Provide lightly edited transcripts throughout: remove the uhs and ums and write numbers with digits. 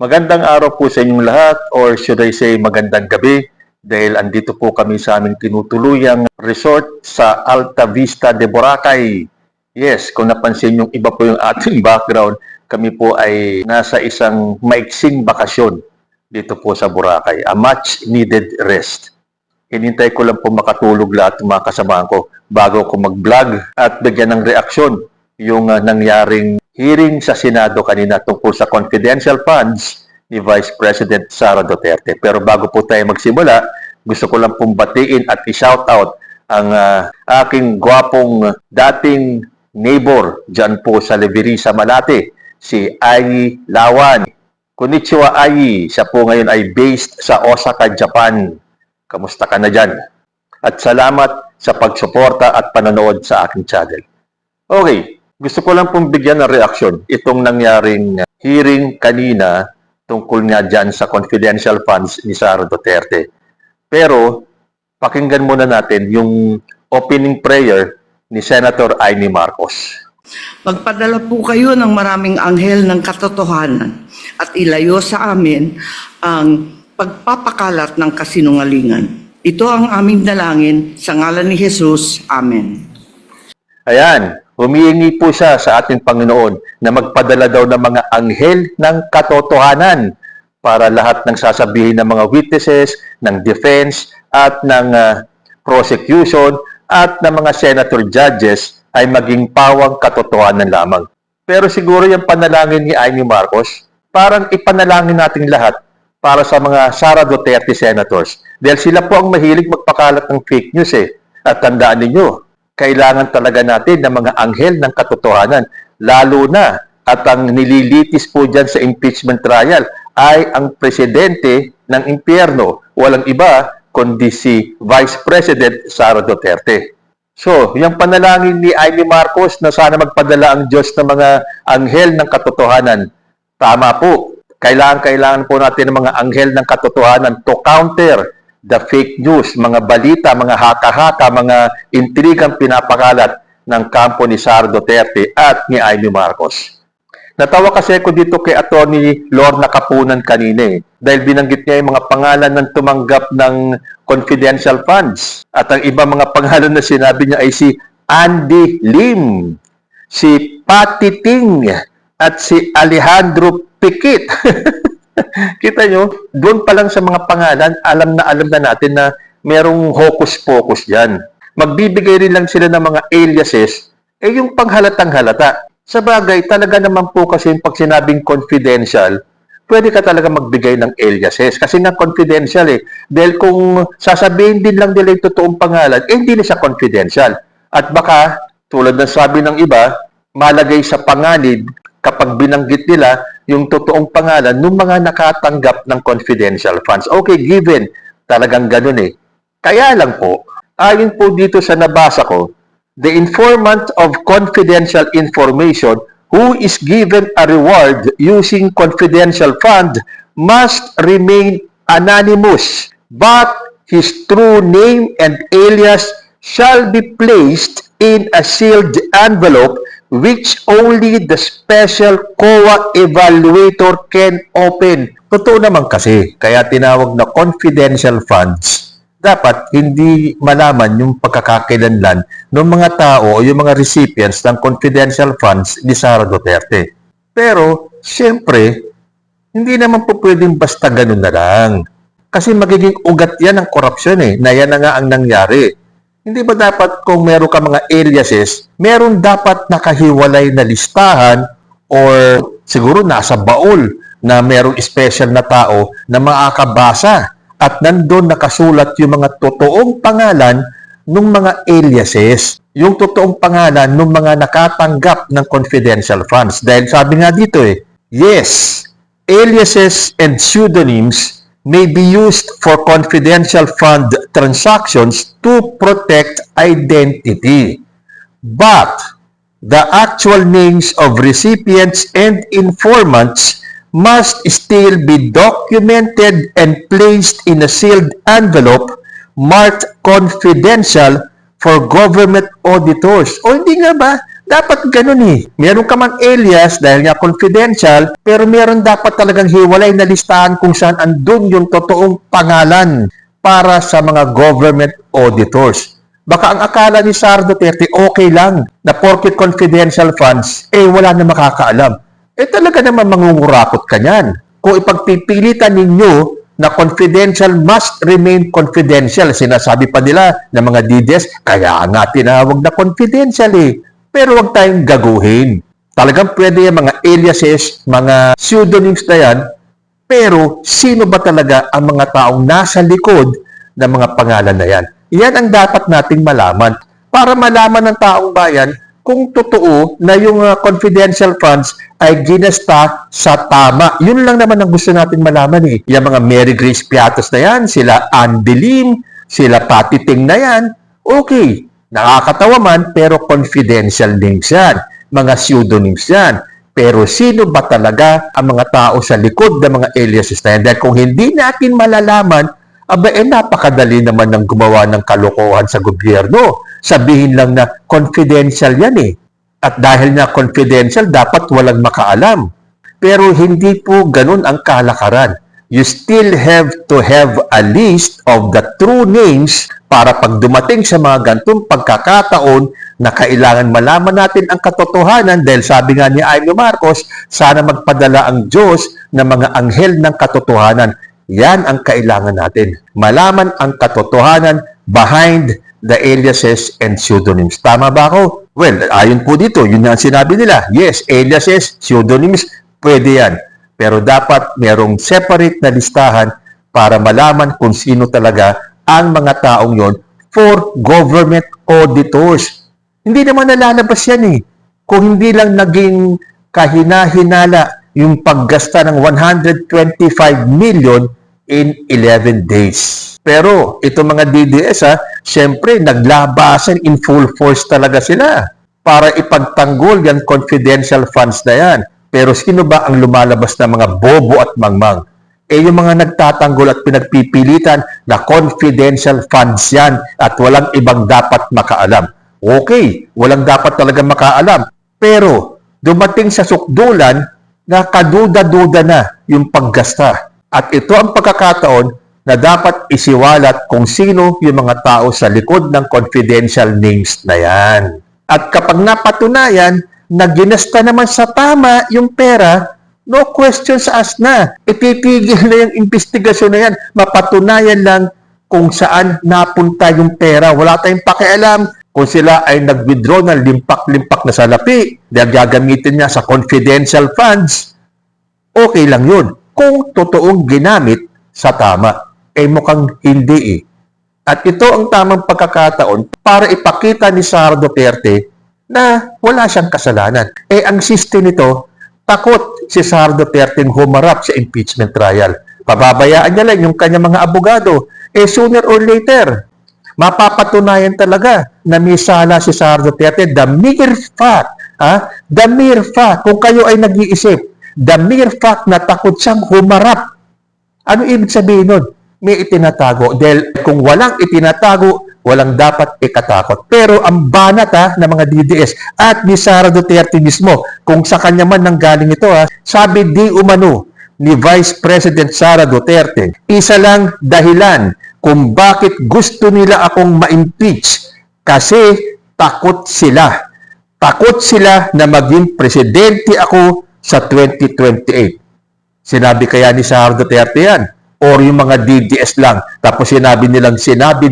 Magandang araw po sa inyong lahat, or should I say magandang gabi, dahil andito po kami sa aming tinutuluyang resort sa Alta Vista de Boracay. Yes, kung napansin yung iba po yung ating background, kami po ay nasa isang maiksing bakasyon dito po sa Boracay. A much needed rest. Hinintay ko lang po makatulog lahat ng mga kasamahan ko bago ko mag-vlog at bigyan ng reaksyon yung nangyaring hearing sa Senado kanina tungkol sa confidential funds ni Vice President Sara Duterte. Pero bago po tayo magsimula, gusto ko lang pong batiin at i-shoutout ang aking gwapong dating neighbor dyan po sa Leverisa, Malate, si Ai Lawan. Konnichiwa Ai, siya po ngayon ay based sa Osaka, Japan. Kamusta ka na dyan? At salamat sa pagsuporta at panonood sa aking channel. Okay, gusto ko lang pong bigyan ng reaksyon itong nangyaring hearing kanina tungkol nga dyan sa confidential funds ni Sara Duterte. Pero, pakinggan muna natin yung opening prayer ni Senator Amy Marcos. Magpadala po kayo ng maraming anghel ng katotohanan at ilayo sa amin ang pagpapakalat ng kasinungalingan. Ito ang aming dalangin sa ngalan ni Jesus. Amen. Ayan, humihingi po siya sa ating Panginoon na magpadala daw ng mga anghel ng katotohanan para lahat ng sasabihin ng mga witnesses, ng defense, at ng prosecution, at ng mga senator judges ay maging pawang katotohanan lamang. Pero siguro yung panalangin ni Amy Marcos, parang ipanalangin nating lahat para sa mga Sara Duterte senators. Dahil sila po ang mahilig magpakalat ng fake news eh. At tandaan ninyo, kailangan talaga natin ng mga anghel ng katotohanan. Lalo na, at ang nililitis po dyan sa impeachment trial ay ang presidente ng impyerno. Walang iba kundi si Vice President Sara Duterte. So, yung panalangin ni Amy Marcos na sana magpadala ang Diyos ng mga anghel ng katotohanan, tama po. Kailangan po natin ng mga anghel ng katotohanan to counter the fake news, mga balita, mga haka-haka, mga intrigang pinapakalat ng kampo ni Sara Duterte at ni Amy Marcos. Natawa kasi ako dito kay Atty. Lorna Capunan kanina dahil binanggit niya yung mga pangalan ng tumanggap ng confidential funds. At ang iba mga pangalan na sinabi niya ay si Andy Lim, si Patty Ting, at si Alejandro Pikit. Kita nyo, doon pa lang sa mga pangalan, alam na natin na merong hocus-pocus dyan. Magbibigay rin lang sila ng mga aliases, yung panghalatang halata. Sa bagay, talaga naman po kasi pag sinabing confidential, pwede ka talaga magbigay ng aliases. Kasi nga confidential Dahil kung sasabihin din lang nila yung totoong pangalan, hindi na siya confidential. At baka, tulad ng sabi ng iba, malagay sa panganib kapag binanggit nila yung totoong pangalan ng mga nakatanggap ng confidential funds. Okay, given. Talagang ganun Kaya lang po, ayon po dito sa nabasa ko, the informant of confidential information who is given a reward using confidential fund must remain anonymous, but his true name and alias shall be placed in a sealed envelope which only the special COA evaluator can open. Totoo naman kasi, kaya tinawag na confidential funds, dapat hindi malaman yung pagkakakilanlan ng mga tao o yung mga recipients ng confidential funds ni Sara Duterte. Pero, siyempre, hindi naman po pwedeng basta ganun na lang. Kasi magiging ugat yan ng korupsyon na yan na nga ang nangyari. Hindi ba dapat kung meron ka mga aliases, meron dapat nakahiwalay na listahan or siguro nasa baol na merong special na tao na makakabasa at nandun nakasulat yung mga totoong pangalan ng mga aliases, yung totoong pangalan ng mga nakatanggap ng confidential funds. Dahil sabi nga dito yes, aliases and pseudonyms may be used for confidential fund transactions to protect identity. But the actual names of recipients and informants must still be documented and placed in a sealed envelope marked confidential for government auditors. O hindi nga ba? Dapat ganun eh. Meron ka mang alias dahil nga confidential, pero meron dapat talagang hiwalay na listahan kung saan andun yung totoong pangalan para sa mga government auditors. Baka ang akala ni Sara Duterte okay lang na porket confidential funds, wala na makakaalam. Talaga naman mangungurakot ka niyan. Kung ipagpipilitan ninyo na confidential must remain confidential, sinasabi pa nila ng mga DDS, kaya nga tinawag na confidential eh. Pero huwag tayong gaguhin. Talagang pwede yung mga aliases, mga pseudonyms na yan, pero sino ba talaga ang mga taong nasa likod ng mga pangalan na yan? Yan ang dapat nating malaman para malaman ng taong bayan kung totoo na yung confidential funds ay ginasta sa tama. Yun lang naman ang gusto natin malaman eh. Yung mga Mary Grace Piatos na yan, sila Andy Lim, sila Patty Ting na yan, okay. Nakakatawa man, pero confidential names yan. Mga pseudonyms yan. Pero sino ba talaga ang mga tao sa likod ng mga aliases na yan? Dahil kung hindi natin malalaman, napakadali naman ng gumawa ng kalokohan sa gobyerno. Sabihin lang na confidential yan eh. At dahil na confidential, dapat walang makaalam. Pero hindi po ganun ang kalakaran. You still have to have a list of the true names para pag dumating sa mga gantong pagkakataon na kailangan malaman natin ang katotohanan dahil sabi nga ni Aimee Marcos, sana magpadala ang Diyos ng mga anghel ng katotohanan. Yan ang kailangan natin. Malaman ang katotohanan behind the aliases and pseudonyms. Tama ba ako? Well, ayon po dito, yun ang sinabi nila. Yes, aliases, pseudonyms, pwede yan. Pero dapat merong separate na listahan para malaman kung sino talaga ang mga taong yon for government auditors. Hindi naman nalalabas yan eh. Kung hindi lang naging kahina-hinala yung paggasta ng 125 million in 11 days. Pero itong mga DDS syempre naglabasan in full force talaga sila para ipagtanggol yan confidential funds na yan. Pero sino ba ang lumalabas na mga bobo at mangmang? Yung mga nagtatanggol at pinagpipilitan na confidential funds yan at walang ibang dapat makaalam. Okay, walang dapat talaga makaalam. Pero dumating sa sukdulan na kaduda-duda na yung paggasta. At ito ang pagkakataon na dapat isiwalat kung sino yung mga tao sa likod ng confidential names na yan. At kapag napatunayan na ginasta naman sa tama yung pera, no questions asked na. Ititigil na yung investigasyon na yan. Mapatunayan lang kung saan napunta yung pera. Wala tayong pakialam kung sila ay nag-withdraw ng limpak-limpak na salapi dahil gagamitin niya sa confidential funds. Okay lang yun. Kung totoong ginamit sa tama. Mukhang hindi eh. At ito ang tamang pagkakataon para ipakita ni Sara Duterte na wala siyang kasalanan. Ang siste nito, takot si Sara Duterte humarap sa impeachment trial. Pababayaan niya lang yung kanyang mga abogado. Sooner or later, mapapatunayan talaga na may sala si Sara Duterte. The mere fact, kung kayo ay nag-iisip, the mere fact na takot siyang humarap. Ano ibig sabihin nun? May itinatago. Dahil kung walang itinatago, walang dapat ikatakot. Pero ang banat ng mga DDS at ni Sara Duterte mismo, kung sa kanya man nanggaling ito, sabi di umano ni Vice President Sara Duterte, isa lang dahilan kung bakit gusto nila akong ma-impeach kasi takot sila. Takot sila na maging presidente ako sa 2028. Sinabi kaya ni Sara Duterte yan? Or yung mga DDS lang. Tapos sinabi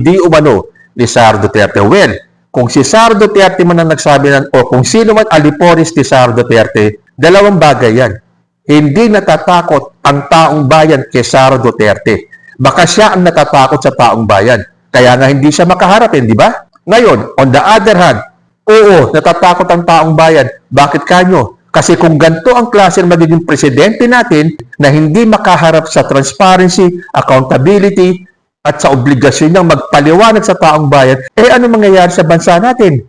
di umano ni Sara Duterte. Well, kung si Sara Duterte man ang nagsabi o kung sino man aliporis ni Sara Duterte, dalawang bagay yan. Hindi natatakot ang taong bayan kay Sara Duterte. Baka siya ang natatakot sa taong bayan. Kaya nga hindi siya makaharapin, di ba? Ngayon, on the other hand, oo, natatakot ang taong bayan. Bakit kanyo? Kasi kung ganito ang klase ng magiging presidente natin na hindi makaharap sa transparency, accountability, at sa obligasyon niyang magpaliwanag sa taong bayan, ano mangyayari sa bansa natin?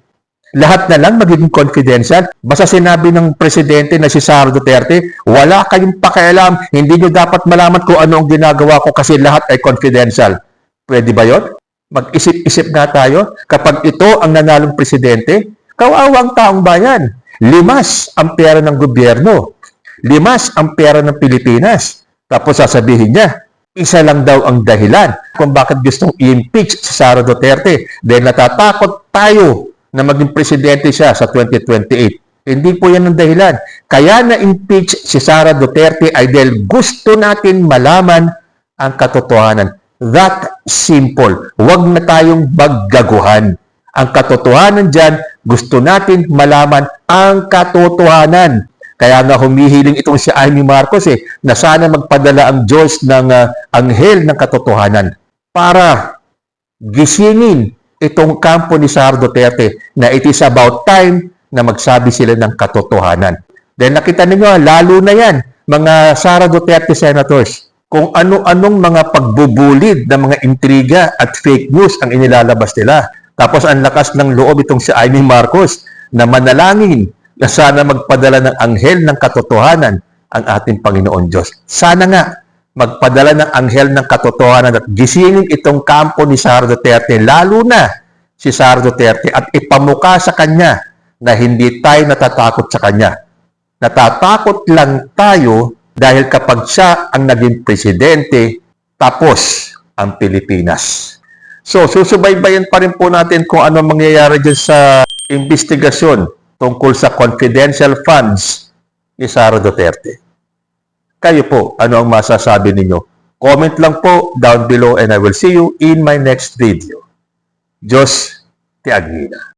Lahat na lang magiging confidential. Basta sinabi ng presidente na si Sara Duterte, wala kayong pakialam, hindi niyo dapat malaman kung ano ang ginagawa ko kasi lahat ay confidential. Pwede ba yun? Mag-isip-isip nga tayo kapag ito ang nanalong presidente Kawawang taong bayan. Limas ang pera ng gobyerno. Limas ang pera ng Pilipinas. Tapos sasabihin niya, isa lang daw ang dahilan kung bakit gustong i-impeach si Sara Duterte dahil natatakot tayo na maging presidente siya sa 2028. Hindi po yan ang dahilan. Kaya na-impeach si Sara Duterte ay dahil gusto natin malaman ang katotohanan. That simple. Huwag na tayong maggaguhan. Ang katotohanan dyan, gusto natin malaman ang katotohanan. Kaya nga humihiling itong si Amy Marcos na sana magpadala ang Diyos ng anghel ng katotohanan para gisingin itong kampo ni Sara Duterte na it is about time na magsabi sila ng katotohanan. Then nakita ninyo, lalo na yan, mga Sara Duterte senators, kung ano-anong mga pagbubulid ng mga intriga at fake news ang inilalabas nila. Tapos ang lakas ng loob itong si Amy Marcos na manalangin na sana magpadala ng anghel ng katotohanan ang ating Panginoon Diyos. Sana nga magpadala ng anghel ng katotohanan at gisingin itong kampo ni Sara Duterte, lalo na si Sara Duterte, at ipamukha sa kanya na hindi tayo natatakot sa kanya. Natatakot lang tayo dahil kapag siya ang naging presidente, tapos ang Pilipinas. So, susubaybayan pa rin po natin kung ano mangyayari dyan sa investigasyon tungkol sa confidential funds ni Sara Duterte. Kayo po, ano ang masasabi ninyo? Comment lang po down below and I will see you in my next video. Diyos te aguila.